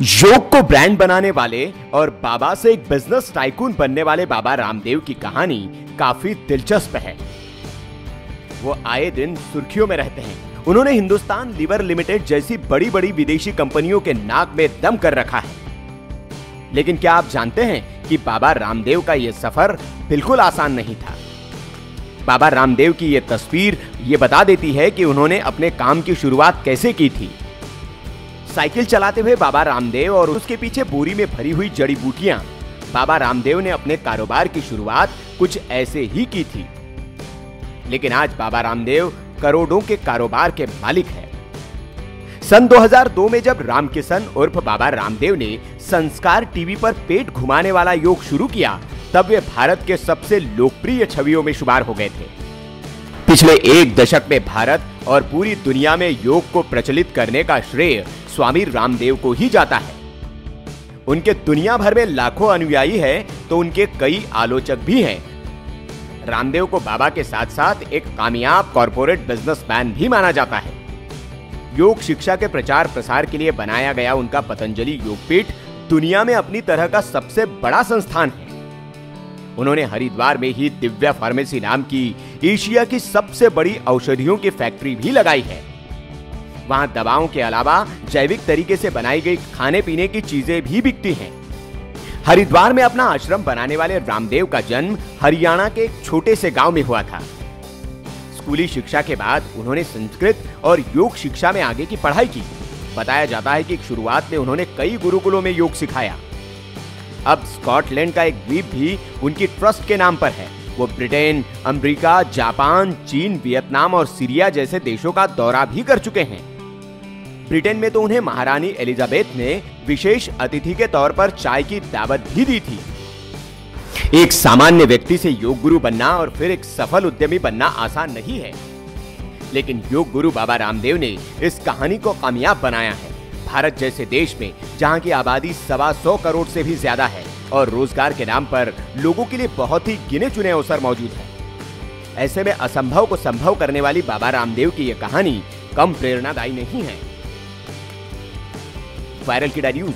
योग को ब्रांड बनाने वाले और बाबा से एक बिजनेस टाइकून बनने वाले बाबा रामदेव की कहानी काफी दिलचस्प है। वो आए दिन सुर्खियों में रहते हैं। उन्होंने हिंदुस्तान लीवर लिमिटेड जैसी बड़ी बड़ी विदेशी कंपनियों के नाक में दम कर रखा है। लेकिन क्या आप जानते हैं कि बाबा रामदेव का यह सफर बिल्कुल आसान नहीं था। बाबा रामदेव की यह तस्वीर ये बता देती है कि उन्होंने अपने काम की शुरुआत कैसे की थी। साइकिल चलाते हुए बाबा रामदेव और उसके पीछे बोरी में भरी हुई जड़ी बूटियां। बाबा रामदेव ने अपने कारोबार की शुरुआत कुछ ऐसे ही की थी, लेकिन आज बाबा रामदेव करोड़ों के कारोबार के मालिक हैं। सन 2002 में जब रामकिशन उर्फ बाबा रामदेव ने संस्कार टीवी पर पेट घुमाने वाला योग शुरू किया, तब वे भारत के सबसे लोकप्रिय छवियों में शुमार हो गए थे। पिछले एक दशक में भारत और पूरी दुनिया में योग को प्रचलित करने का श्रेय स्वामी रामदेव को ही जाता है। उनके दुनिया भर में लाखों अनुयायी हैं, तो उनके कई आलोचक भी हैं। रामदेव को बाबा के साथ साथ एक कामयाब कॉर्पोरेट बिजनेसमैन भी माना जाता है। योग शिक्षा के प्रचार प्रसार के लिए बनाया गया उनका पतंजलि योगपीठ दुनिया में अपनी तरह का सबसे बड़ा संस्थान है। उन्होंने हरिद्वार में ही दिव्या फार्मेसी नाम की एशिया की सबसे बड़ी औषधियों की फैक्ट्री भी लगाई है। वहां दवाओं के अलावा जैविक तरीके से बनाई गई खाने पीने की चीजें भी बिकती हैं। हरिद्वार में अपना आश्रम बनाने वाले रामदेव का जन्म हरियाणा के एक छोटे से गांव में हुआ था। स्कूली शिक्षा के बाद उन्होंने संस्कृत और योग शिक्षा में आगे की पढ़ाई की। बताया जाता है कि शुरुआत में उन्होंने कई गुरुकुलों में योग सिखाया। अब स्कॉटलैंड का एक द्वीप भी उनकी ट्रस्ट के नाम पर है। वो ब्रिटेन, अमेरिका, जापान, चीन, वियतनाम और सीरिया जैसे देशों का दौरा भी कर चुके हैं। ब्रिटेन में तो उन्हें महारानी एलिजाबेथ ने विशेष अतिथि के तौर पर चाय की दावत भी दी थी। एक सामान्य व्यक्ति से योग गुरु बनना और फिर एक सफल उद्यमी बनना आसान नहीं है, लेकिन योग गुरु बाबा रामदेव ने इस कहानी को कामयाब बनाया है। भारत जैसे देश में जहां की आबादी 125 करोड़ से भी ज्यादा है और रोजगार के नाम पर लोगों के लिए बहुत ही गिने चुने अवसर मौजूद हैं। ऐसे में असंभव को संभव करने वाली बाबा रामदेव की यह कहानी कम प्रेरणादायी नहीं है। वायरल किडा न्यूज।